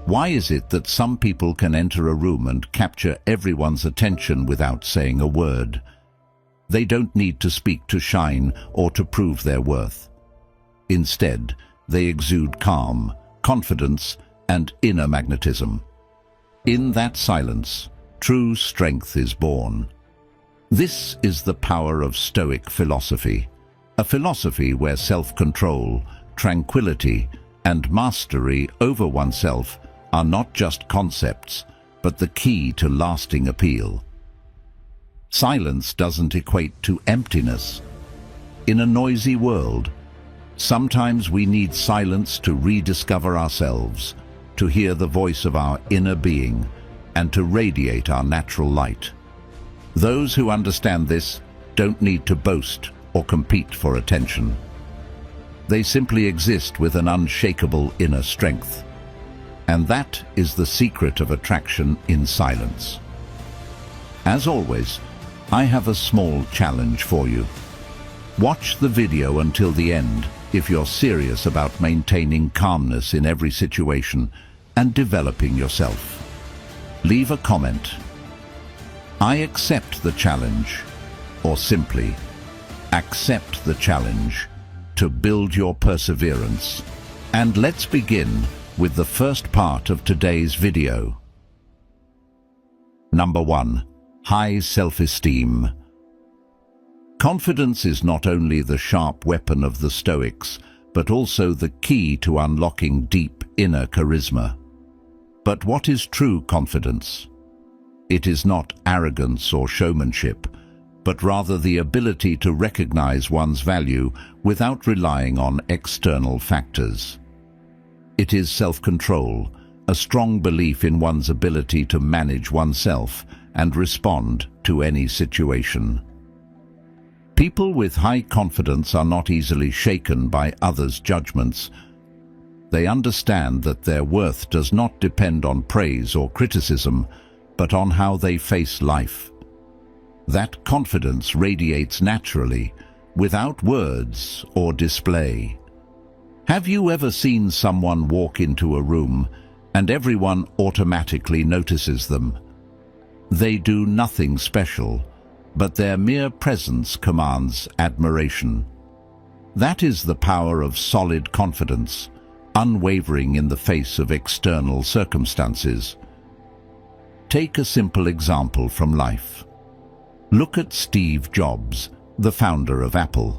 Why is it that some people can enter a room and capture everyone's attention without saying a word? They don't need to speak to shine or to prove their worth. Instead, they exude calm, confidence, and inner magnetism. In that silence, true strength is born. This is the power of Stoic philosophy, a philosophy where self-control, tranquility, and mastery over oneself are not just concepts, but the key to lasting appeal. Silence doesn't equate to emptiness. In a noisy world, sometimes we need silence to rediscover ourselves, to hear the voice of our inner being, and to radiate our natural light. Those who understand this don't need to boast or compete for attention. They simply exist with an unshakable inner strength. And that is the secret of attraction in silence. As always, I have a small challenge for you. Watch the video until the end if you're serious about maintaining calmness in every situation and developing yourself. Leave a comment. I accept the challenge, or simply, accept the challenge to build your perseverance. And let's begin with the first part of today's video. Number 1. High self-esteem. Confidence is not only the sharp weapon of the Stoics, but also the key to unlocking deep inner charisma. But what is true confidence? It is not arrogance or showmanship, but rather the ability to recognize one's value without relying on external factors. It is self-control, a strong belief in one's ability to manage oneself and respond to any situation. People with high confidence are not easily shaken by others' judgments. They understand that their worth does not depend on praise or criticism, but on how they face life. That confidence radiates naturally, without words or display. Have you ever seen someone walk into a room and everyone automatically notices them? They do nothing special, but their mere presence commands admiration. That is the power of solid confidence, unwavering in the face of external circumstances. Take a simple example from life. Look at Steve Jobs, the founder of Apple.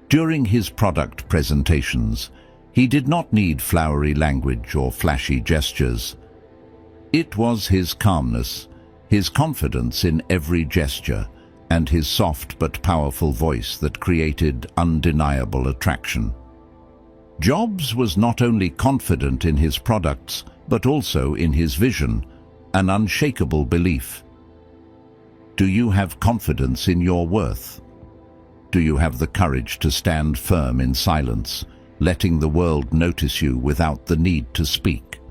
During his product presentations, he did not need flowery language or flashy gestures. It was his calmness, his confidence in every gesture, and his soft but powerful voice that created undeniable attraction. Jobs was not only confident in his products, but also in his vision, an unshakable belief. Do you have confidence in your worth? Do you have the courage to stand firm in silence, letting the world notice you without the need to speak?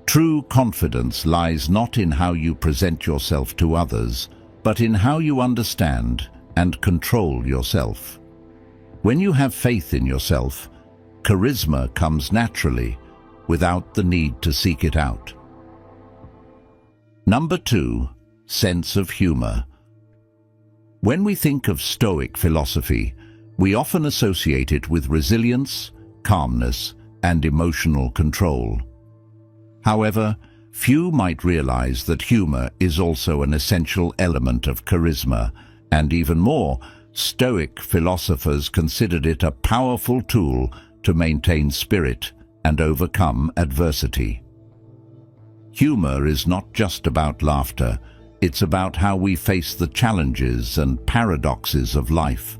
True confidence lies not in how you present yourself to others, but in how you understand and control yourself. When you have faith in yourself, charisma comes naturally, without the need to seek it out. Number 2. Sense of humor. When we think of Stoic philosophy, we often associate it with resilience, calmness, and emotional control. However, few might realize that humor is also an essential element of charisma, and even more, Stoic philosophers considered it a powerful tool to maintain spirit and overcome adversity. Humor is not just about laughter, it's about how we face the challenges and paradoxes of life.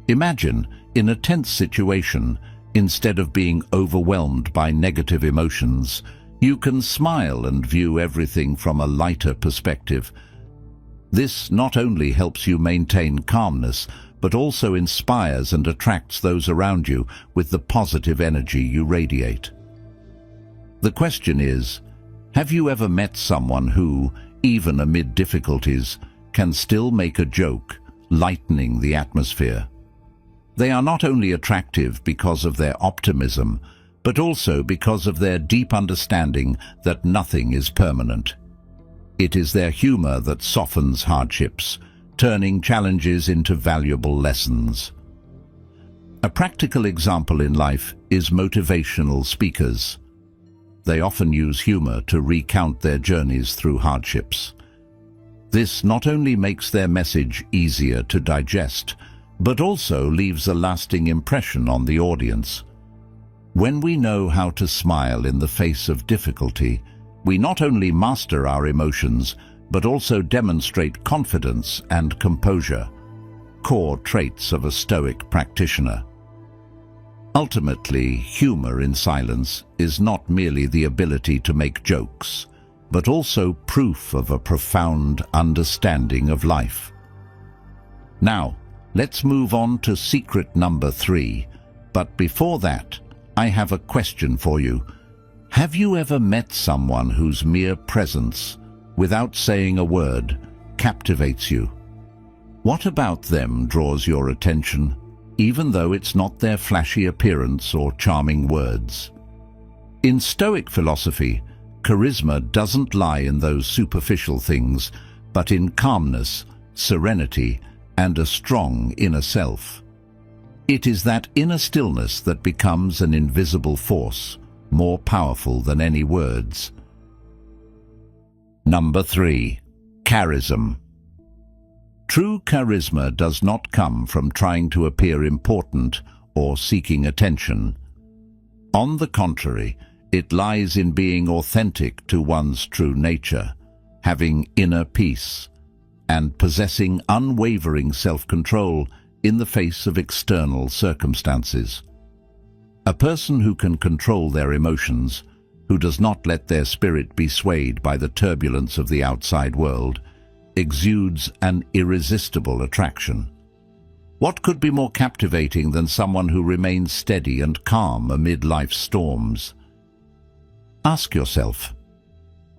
Imagine, in a tense situation, instead of being overwhelmed by negative emotions, you can smile and view everything from a lighter perspective. This not only helps you maintain calmness, but also inspires and attracts those around you with the positive energy you radiate. The question is, have you ever met someone who, even amid difficulties, can still make a joke, lightening the atmosphere? They are not only attractive because of their optimism, but also because of their deep understanding that nothing is permanent. It is their humor that softens hardships, turning challenges into valuable lessons. A practical example in life is motivational speakers. They often use humor to recount their journeys through hardships. This not only makes their message easier to digest, but also leaves a lasting impression on the audience. When we know how to smile in the face of difficulty, we not only master our emotions, but also demonstrate confidence and composure, core traits of a Stoic practitioner. Ultimately, humor in silence is not merely the ability to make jokes, but also proof of a profound understanding of life. Now, let's move on to secret number 3. But before that, I have a question for you. Have you ever met someone whose mere presence, without saying a word, captivates you? What about them draws your attention, even though it's not their flashy appearance or charming words? In Stoic philosophy, charisma doesn't lie in those superficial things, but in calmness, serenity, and a strong inner self. It is that inner stillness that becomes an invisible force, more powerful than any words. Number 3. Charism. True charisma does not come from trying to appear important or seeking attention. On the contrary, it lies in being authentic to one's true nature, having inner peace, and possessing unwavering self-control in the face of external circumstances. A person who can control their emotions, who does not let their spirit be swayed by the turbulence of the outside world, exudes an irresistible attraction. What could be more captivating than someone who remains steady and calm amid life's storms? Ask yourself,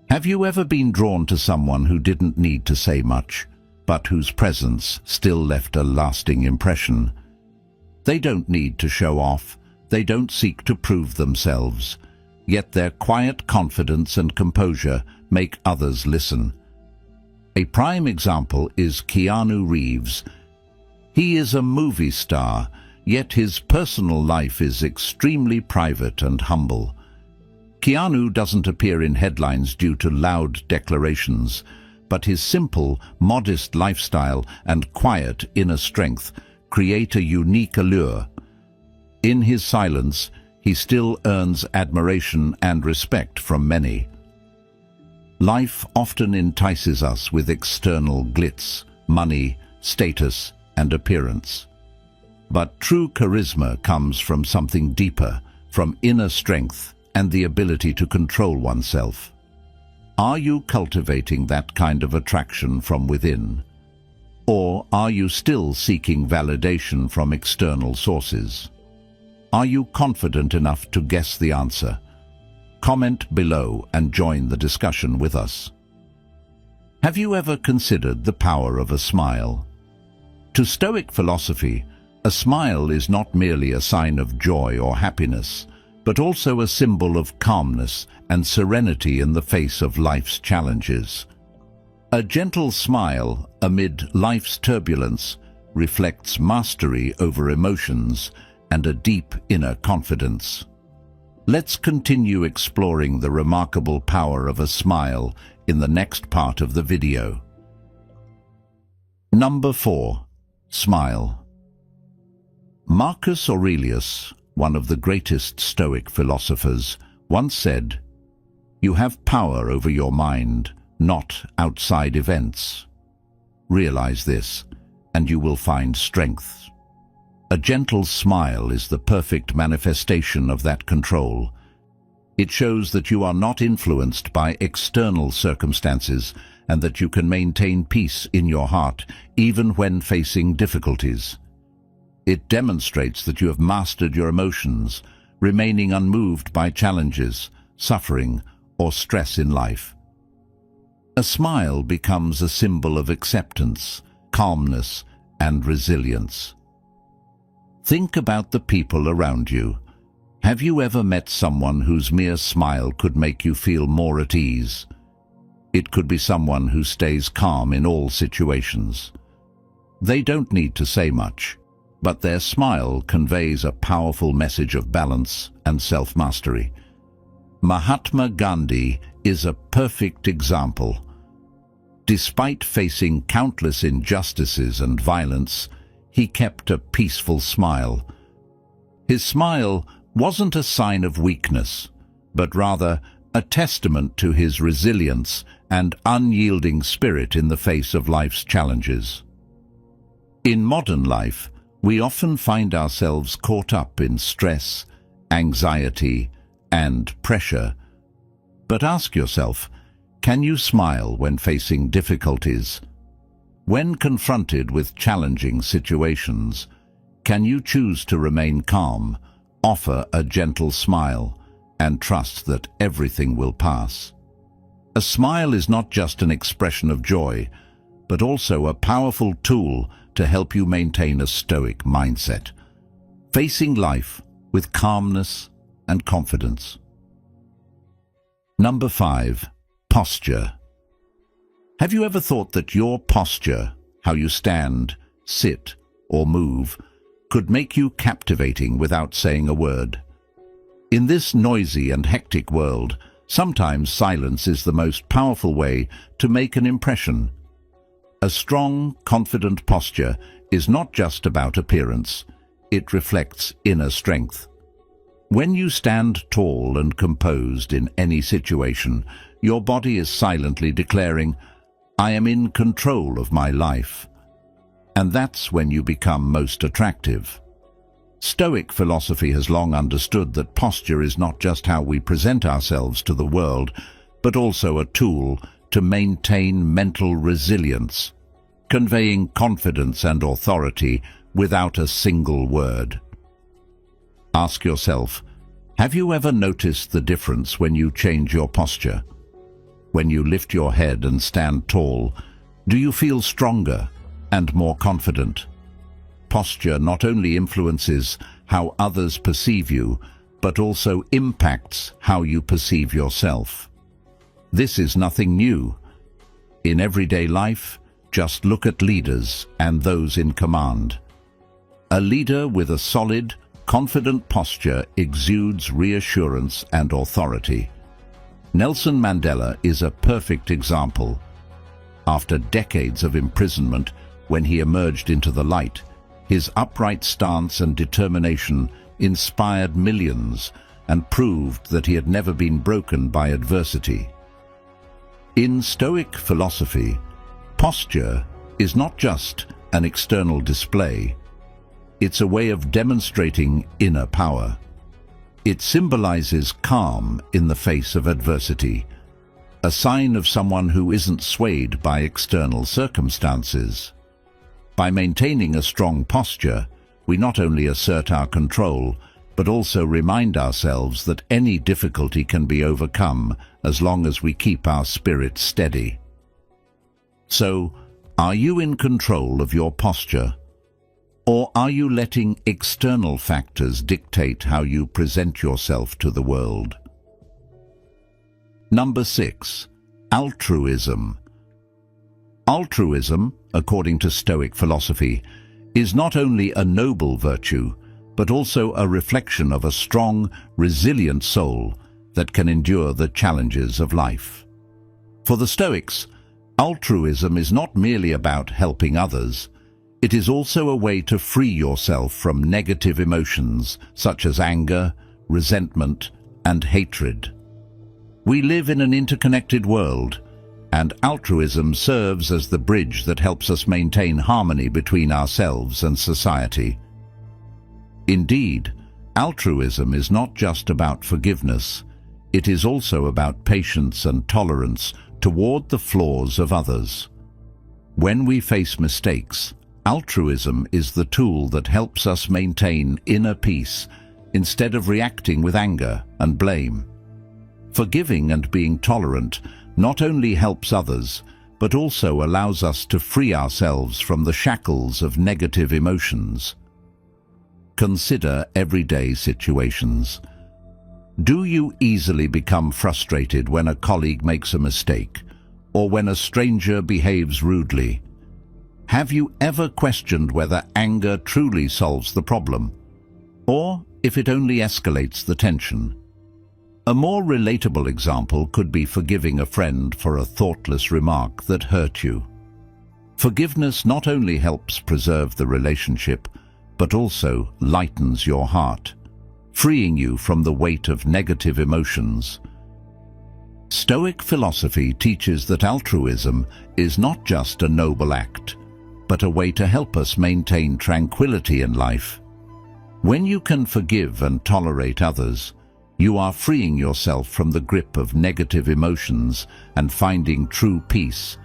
have you ever been drawn to someone who didn't need to say much, but whose presence still left a lasting impression? They don't need to show off, they don't seek to prove themselves, yet their quiet confidence and composure make others listen. A prime example is Keanu Reeves. He is a movie star, yet his personal life is extremely private and humble. Keanu doesn't appear in headlines due to loud declarations, but his simple, modest lifestyle and quiet inner strength create a unique allure. In his silence, he still earns admiration and respect from many. Life often entices us with external glitz, money, status, and appearance. But true charisma comes from something deeper, from inner strength and the ability to control oneself. Are you cultivating that kind of attraction from within? Or are you still seeking validation from external sources? Are you confident enough to guess the answer? Comment below and join the discussion with us. Have you ever considered the power of a smile? To Stoic philosophy, a smile is not merely a sign of joy or happiness, but also a symbol of calmness and serenity in the face of life's challenges. A gentle smile amid life's turbulence reflects mastery over emotions and a deep inner confidence. Let's continue exploring the remarkable power of a smile in the next part of the video. Number 4. Smile. Marcus Aurelius, one of the greatest Stoic philosophers, once said, "You have power over your mind, not outside events. Realize this, and you will find strength." A gentle smile is the perfect manifestation of that control. It shows that you are not influenced by external circumstances and that you can maintain peace in your heart even when facing difficulties. It demonstrates that you have mastered your emotions, remaining unmoved by challenges, suffering, or stress in life. A smile becomes a symbol of acceptance, calmness, and resilience. Think about the people around you. Have you ever met someone whose mere smile could make you feel more at ease? It could be someone who stays calm in all situations. They don't need to say much, but their smile conveys a powerful message of balance and self-mastery. Mahatma Gandhi is a perfect example. Despite facing countless injustices and violence, he kept a peaceful smile. His smile wasn't a sign of weakness, but rather a testament to his resilience and unyielding spirit in the face of life's challenges. In modern life, we often find ourselves caught up in stress, anxiety, and pressure. But ask yourself, can you smile when facing difficulties? When confronted with challenging situations, can you choose to remain calm, offer a gentle smile, and trust that everything will pass? A smile is not just an expression of joy, but also a powerful tool to help you maintain a stoic mindset, facing life with calmness and confidence. Number 5. Posture. Have you ever thought that your posture, how you stand, sit, or move, could make you captivating without saying a word? In this noisy and hectic world, sometimes silence is the most powerful way to make an impression. A strong, confident posture is not just about appearance. It reflects inner strength. When you stand tall and composed in any situation, your body is silently declaring, "I am in control of my life." And that's when you become most attractive. Stoic philosophy has long understood that posture is not just how we present ourselves to the world, but also a tool to maintain mental resilience, conveying confidence and authority without a single word. Ask yourself, have you ever noticed the difference when you change your posture? When you lift your head and stand tall, do you feel stronger and more confident? Posture not only influences how others perceive you, but also impacts how you perceive yourself. This is nothing new. In everyday life, just look at leaders and those in command. A leader with a solid, confident posture exudes reassurance and authority. Nelson Mandela is a perfect example. After decades of imprisonment, when he emerged into the light, his upright stance and determination inspired millions and proved that he had never been broken by adversity. In Stoic philosophy, posture is not just an external display. It's a way of demonstrating inner power. It symbolizes calm in the face of adversity, a sign of someone who isn't swayed by external circumstances. By maintaining a strong posture, we not only assert our control, but also remind ourselves that any difficulty can be overcome as long as we keep our spirit steady. So, are you in control of your posture? Or are you letting external factors dictate how you present yourself to the world? Number 6. Altruism. Altruism, according to Stoic philosophy, is not only a noble virtue, but also a reflection of a strong, resilient soul that can endure the challenges of life. For the Stoics, altruism is not merely about helping others. It is also a way to free yourself from negative emotions such as anger, resentment, and hatred. We live in an interconnected world, and altruism serves as the bridge that helps us maintain harmony between ourselves and society. Indeed, altruism is not just about forgiveness. It is also about patience and tolerance toward the flaws of others. When we face mistakes, altruism is the tool that helps us maintain inner peace instead of reacting with anger and blame. Forgiving and being tolerant not only helps others, but also allows us to free ourselves from the shackles of negative emotions. Consider everyday situations. Do you easily become frustrated when a colleague makes a mistake, or when a stranger behaves rudely? Have you ever questioned whether anger truly solves the problem, or if it only escalates the tension? A more relatable example could be forgiving a friend for a thoughtless remark that hurt you. Forgiveness not only helps preserve the relationship, but also lightens your heart, freeing you from the weight of negative emotions. Stoic philosophy teaches that altruism is not just a noble act, but a way to help us maintain tranquility in life. When you can forgive and tolerate others, you are freeing yourself from the grip of negative emotions and finding true peace.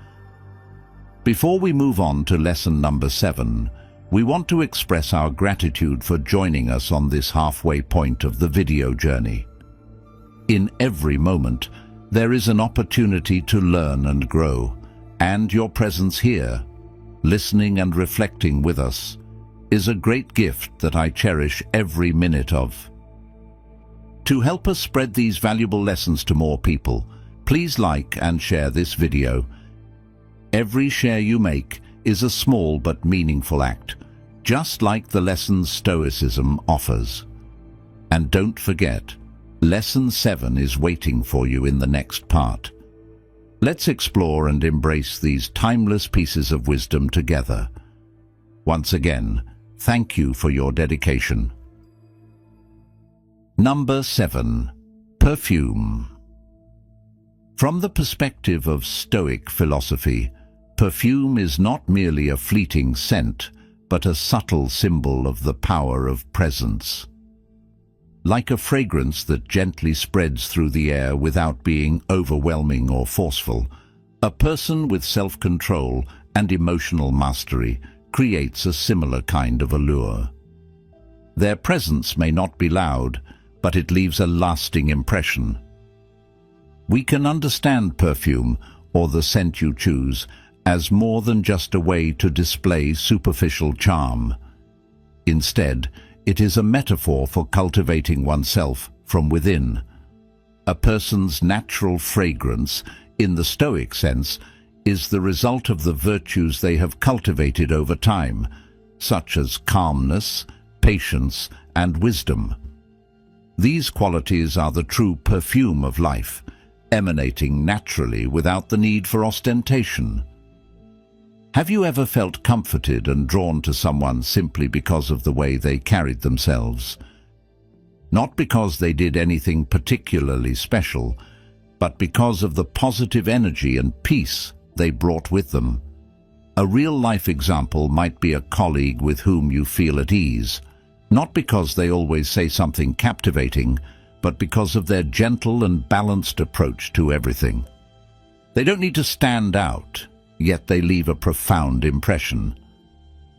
Before we move on to lesson number 7, we want to express our gratitude for joining us on this halfway point of the video journey. In every moment, there is an opportunity to learn and grow, and your presence here, listening and reflecting with us, is a great gift that I cherish every minute of. To help us spread these valuable lessons to more people, please like and share this video. Every share you make is a small but meaningful act, just like the lessons Stoicism offers. And don't forget, Lesson 7 is waiting for you in the next part. Let's explore and embrace these timeless pieces of wisdom together. Once again, thank you for your dedication. Number 7. Perfume. From the perspective of Stoic philosophy, perfume is not merely a fleeting scent, but a subtle symbol of the power of presence. Like a fragrance that gently spreads through the air without being overwhelming or forceful, a person with self-control and emotional mastery creates a similar kind of allure. Their presence may not be loud, but it leaves a lasting impression. We can understand perfume, or the scent you choose, as more than just a way to display superficial charm. Instead, it is a metaphor for cultivating oneself from within. A person's natural fragrance, in the Stoic sense, is the result of the virtues they have cultivated over time, such as calmness, patience, and wisdom. These qualities are the true perfume of life, emanating naturally without the need for ostentation. Have you ever felt comforted and drawn to someone simply because of the way they carried themselves? Not because they did anything particularly special, but because of the positive energy and peace they brought with them. A real-life example might be a colleague with whom you feel at ease, not because they always say something captivating, but because of their gentle and balanced approach to everything. They don't need to stand out, yet they leave a profound impression.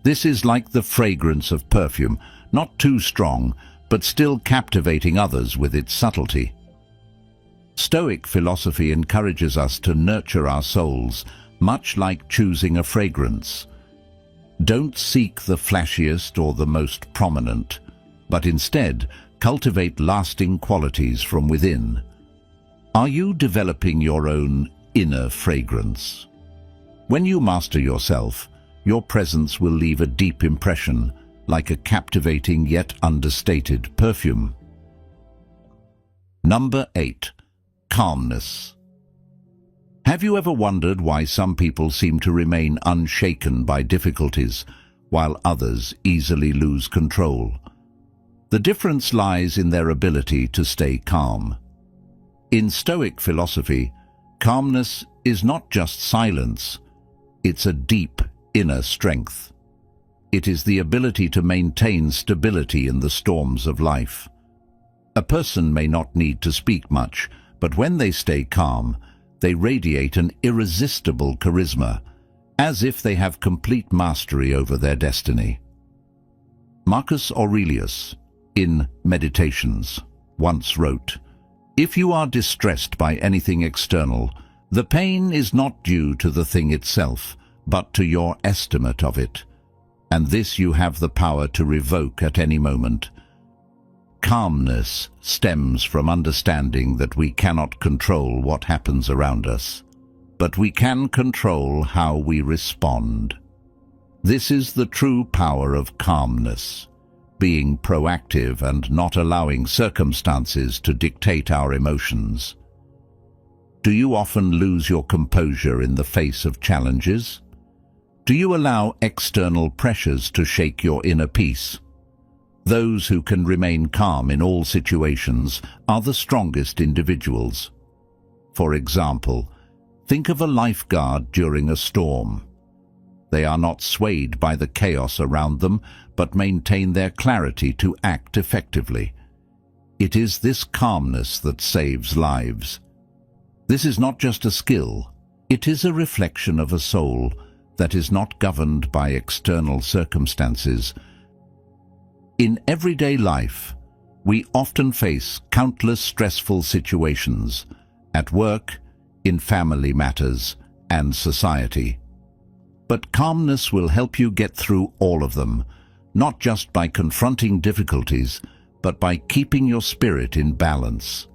This is like the fragrance of perfume, not too strong, but still captivating others with its subtlety. Stoic philosophy encourages us to nurture our souls, much like choosing a fragrance. Don't seek the flashiest or the most prominent, but instead cultivate lasting qualities from within. Are you developing your own inner fragrance? When you master yourself, your presence will leave a deep impression, like a captivating yet understated perfume. Number 8. Calmness. Have you ever wondered why some people seem to remain unshaken by difficulties, while others easily lose control? The difference lies in their ability to stay calm. In Stoic philosophy, calmness is not just silence. It's a deep inner strength. It is the ability to maintain stability in the storms of life. A person may not need to speak much, but when they stay calm, they radiate an irresistible charisma, as if they have complete mastery over their destiny. Marcus Aurelius, in Meditations, once wrote, "If you are distressed by anything external, the pain is not due to the thing itself, but to your estimate of it. and this you have the power to revoke at any moment. Calmness stems from understanding that we cannot control what happens around us, but we can control how we respond. This is the true power of calmness, being proactive and not allowing circumstances to dictate our emotions. Do you often lose your composure in the face of challenges? Do you allow external pressures to shake your inner peace? Those who can remain calm in all situations are the strongest individuals. For example, think of a lifeguard during a storm. They are not swayed by the chaos around them, but maintain their clarity to act effectively. It is this calmness that saves lives. This is not just a skill, it is a reflection of a soul that is not governed by external circumstances. In everyday life, we often face countless stressful situations, at work, in family matters, and society. But calmness will help you get through all of them, not just by confronting difficulties, but by keeping your spirit in balance.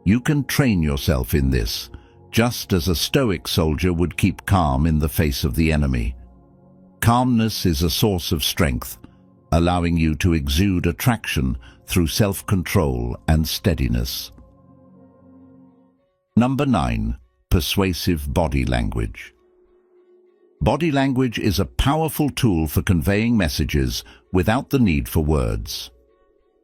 You can train yourself in this, just as a Stoic soldier would keep calm in the face of the enemy. Calmness is a source of strength, allowing you to exude attraction through self-control and steadiness. Number 9. Persuasive body language. Body language is a powerful tool for conveying messages without the need for words.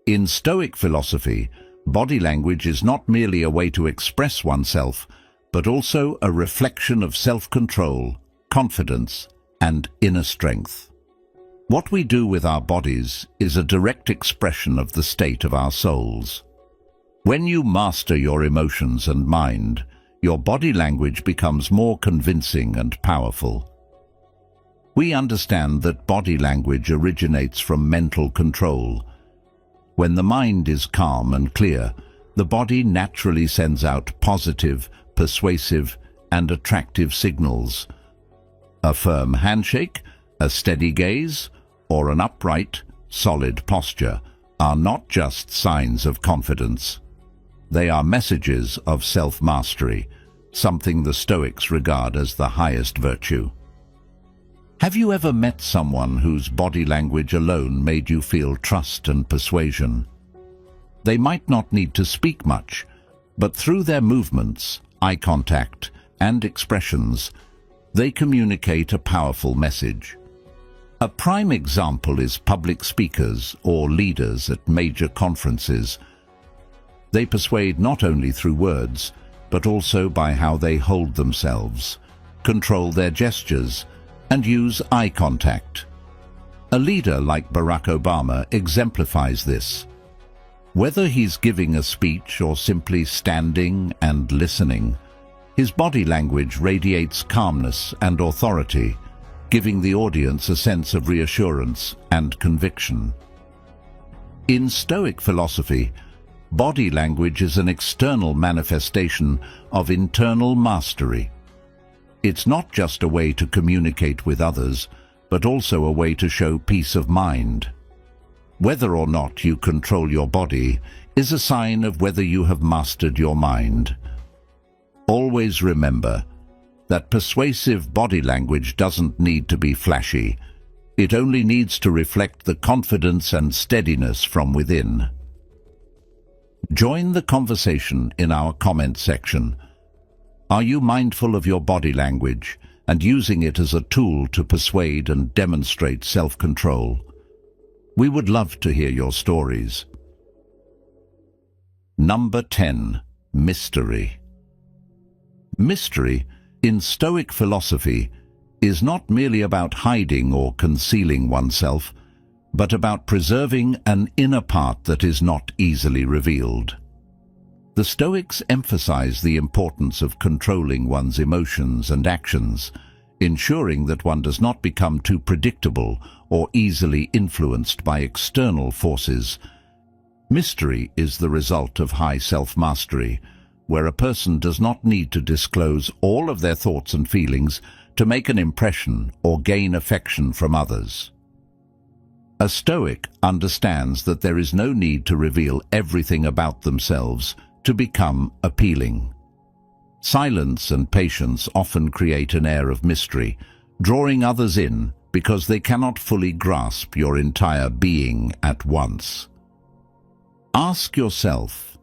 In Stoic philosophy, body language is not merely a way to express oneself, but also a reflection of self-control, confidence, and inner strength. What we do with our bodies is a direct expression of the state of our souls. When you master your emotions and mind, your body language becomes more convincing and powerful. We understand that body language originates from mental control. When the mind is calm and clear, the body naturally sends out positive, persuasive, and attractive signals. A firm handshake, a steady gaze, or an upright, solid posture are not just signs of confidence. They are messages of self-mastery, something the Stoics regard as the highest virtue. Have you ever met someone whose body language alone made you feel trust and persuasion? They might not need to speak much, but through their movements, eye contact, and expressions, they communicate a powerful message. A prime example is public speakers or leaders at major conferences. They persuade not only through words, but also by how they hold themselves, control their gestures, and use eye contact. A leader like Barack Obama exemplifies this. Whether he's giving a speech or simply standing and listening, his body language radiates calmness and authority, giving the audience a sense of reassurance and conviction. In Stoic philosophy, body language is an external manifestation of internal mastery. It's not just a way to communicate with others, but also a way to show peace of mind. Whether or not you control your body is a sign of whether you have mastered your mind. Always remember that persuasive body language doesn't need to be flashy. It only needs to reflect the confidence and steadiness from within. Join the conversation in our comment section. Are you mindful of your body language and using it as a tool to persuade and demonstrate self-control? We would love to hear your stories. Number 10. Mystery. Mystery, in Stoic philosophy, is not merely about hiding or concealing oneself, but about preserving an inner part that is not easily revealed. The Stoics emphasize the importance of controlling one's emotions and actions, ensuring that one does not become too predictable or easily influenced by external forces. Mystery is the result of high self-mastery, where a person does not need to disclose all of their thoughts and feelings to make an impression or gain affection from others. A Stoic understands that there is no need to reveal everything about themselves to become appealing. Silence and patience often create an air of mystery, drawing others in because they cannot fully grasp your entire being at once. Ask yourself,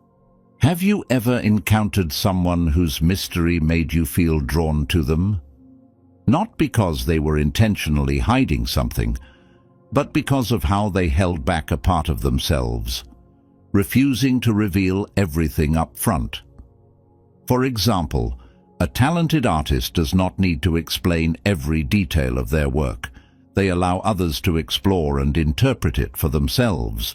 have you ever encountered someone whose mystery made you feel drawn to them? Not because they were intentionally hiding something, but because of how they held back a part of themselves, refusing to reveal everything up front. For example, a talented artist does not need to explain every detail of their work. They allow others to explore and interpret it for themselves.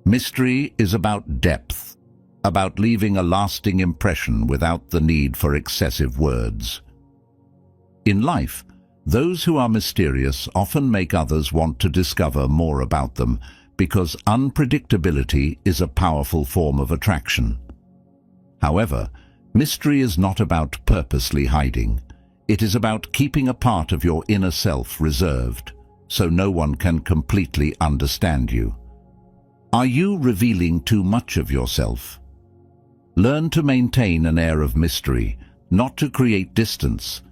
Mystery is about depth, about leaving a lasting impression without the need for excessive words. In life, those who are mysterious often make others want to discover more about them because unpredictability is a powerful form of attraction. However, mystery is not about purposely hiding. It is about keeping a part of your inner self reserved, so no one can completely understand you. Are you revealing too much of yourself? Learn to maintain an air of mystery, not to create distance,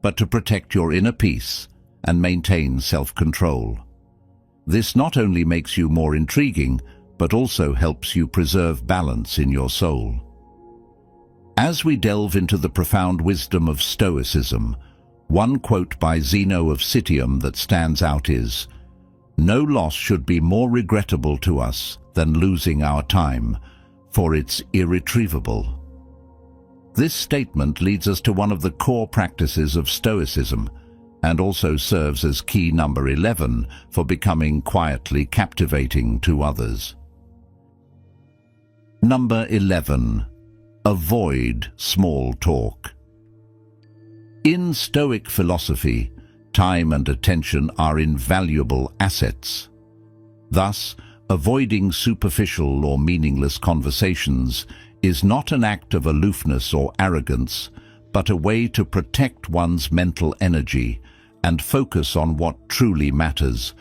but to protect your inner peace and maintain self-control. This not only makes you more intriguing, but also helps you preserve balance in your soul. As we delve into the profound wisdom of Stoicism, one quote by Zeno of Citium that stands out is, "No loss should be more regrettable to us than losing our time, for it's irretrievable." This statement leads us to one of the core practices of Stoicism, and also serves as key number 11 for becoming quietly captivating to others. Number 11. Avoid small talk. In Stoic philosophy, time and attention are invaluable assets. Thus, avoiding superficial or meaningless conversations is not an act of aloofness or arrogance, but a way to protect one's mental energy and focus on what truly matters.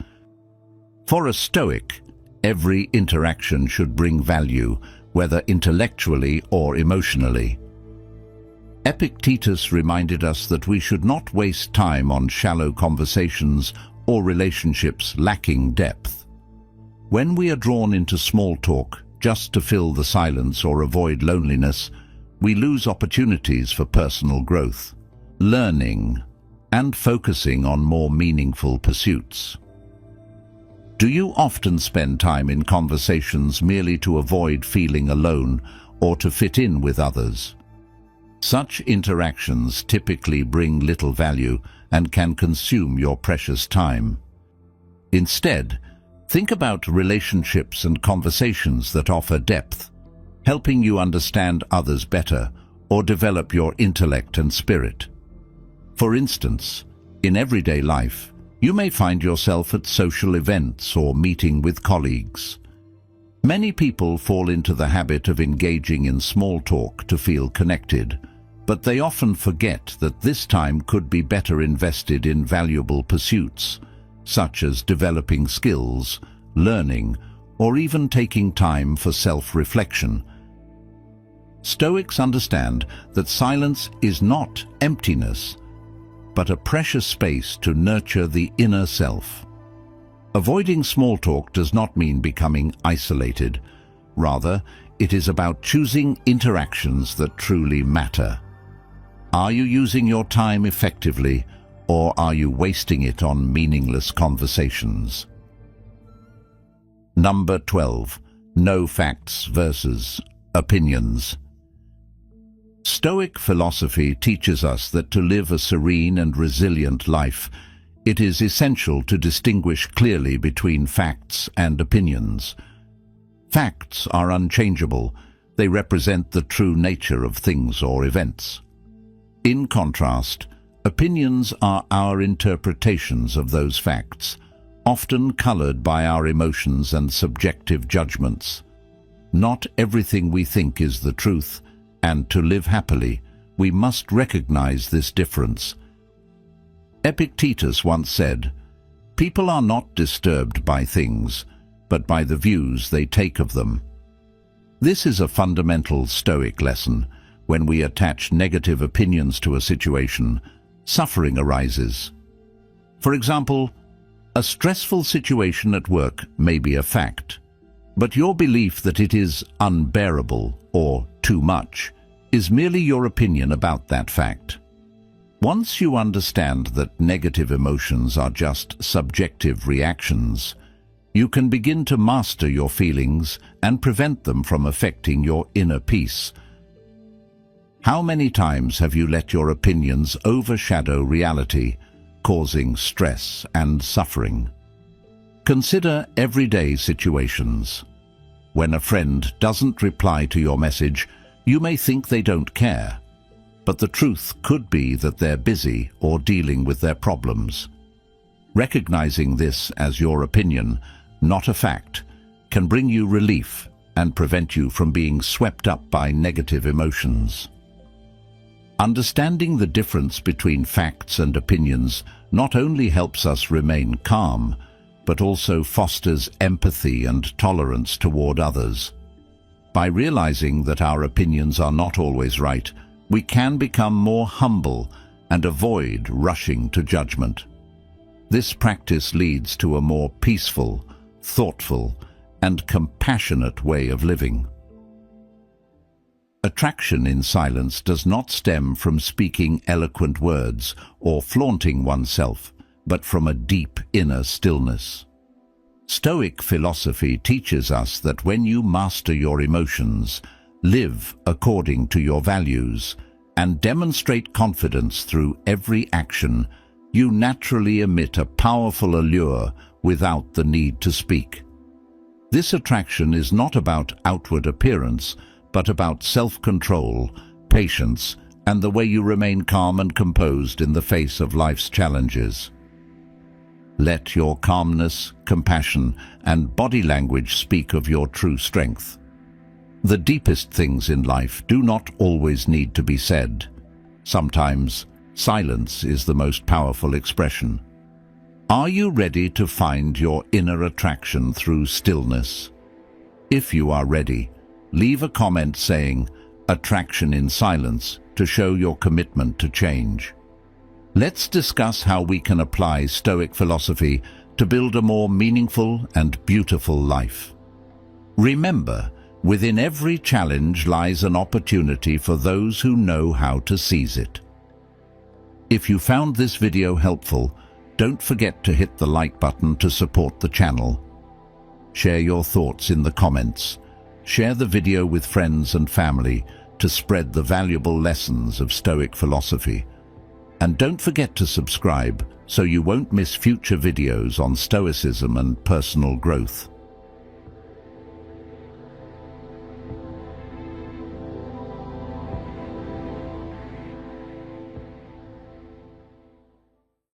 For a Stoic, every interaction should bring value, whether intellectually or emotionally. Epictetus reminded us that we should not waste time on shallow conversations or relationships lacking depth. When we are drawn into small talk just to fill the silence or avoid loneliness, we lose opportunities for personal growth, learning, and focusing on more meaningful pursuits. Do you often spend time in conversations merely to avoid feeling alone or to fit in with others? Such interactions typically bring little value and can consume your precious time. Instead, think about relationships and conversations that offer depth, helping you understand others better or develop your intellect and spirit. For instance, in everyday life, you may find yourself at social events or meeting with colleagues. Many people fall into the habit of engaging in small talk to feel connected, but they often forget that this time could be better invested in valuable pursuits, such as developing skills, learning, or even taking time for self-reflection. Stoics understand that silence is not emptiness, but a precious space to nurture the inner self. Avoiding small talk does not mean becoming isolated. Rather, it is about choosing interactions that truly matter. Are you using your time effectively, or are you wasting it on meaningless conversations? Number 12. No facts versus opinions. Stoic philosophy teaches us that to live a serene and resilient life, it is essential to distinguish clearly between facts and opinions. Facts are unchangeable. They represent the true nature of things or events. In contrast, opinions are our interpretations of those facts, often colored by our emotions and subjective judgments. Not everything we think is the truth, and to live happily, we must recognize this difference. Epictetus once said, People are not disturbed by things, but by the views they take of them. This is a fundamental Stoic lesson. When we attach negative opinions to a situation, suffering arises. For example, a stressful situation at work may be a fact, but your belief that it is unbearable or too much is merely your opinion about that fact. Once you understand that negative emotions are just subjective reactions, you can begin to master your feelings and prevent them from affecting your inner peace. How many times have you let your opinions overshadow reality, causing stress and suffering? Consider everyday situations. When a friend doesn't reply to your message, you may think they don't care. But the truth could be that they're busy or dealing with their problems. Recognizing this as your opinion, not a fact, can bring you relief and prevent you from being swept up by negative emotions. Understanding the difference between facts and opinions not only helps us remain calm, but also fosters empathy and tolerance toward others. By realizing that our opinions are not always right, we can become more humble and avoid rushing to judgment. This practice leads to a more peaceful, thoughtful, and compassionate way of living. Attraction in silence does not stem from speaking eloquent words or flaunting oneself, but from a deep inner stillness. Stoic philosophy teaches us that when you master your emotions, live according to your values, and demonstrate confidence through every action, you naturally emit a powerful allure without the need to speak. This attraction is not about outward appearance, but about self-control, patience, and the way you remain calm and composed in the face of life's challenges. Let your calmness, compassion, and body language speak of your true strength. The deepest things in life do not always need to be said. Sometimes, silence is the most powerful expression. Are you ready to find your inner attraction through stillness? If you are ready, leave a comment saying, "Attraction in silence," to show your commitment to change. Let's discuss how we can apply Stoic philosophy to build a more meaningful and beautiful life. Remember, within every challenge lies an opportunity for those who know how to seize it. If you found this video helpful, don't forget to hit the like button to support the channel. Share your thoughts in the comments. Share the video with friends and family to spread the valuable lessons of Stoic philosophy. And don't forget to subscribe so you won't miss future videos on Stoicism and personal growth.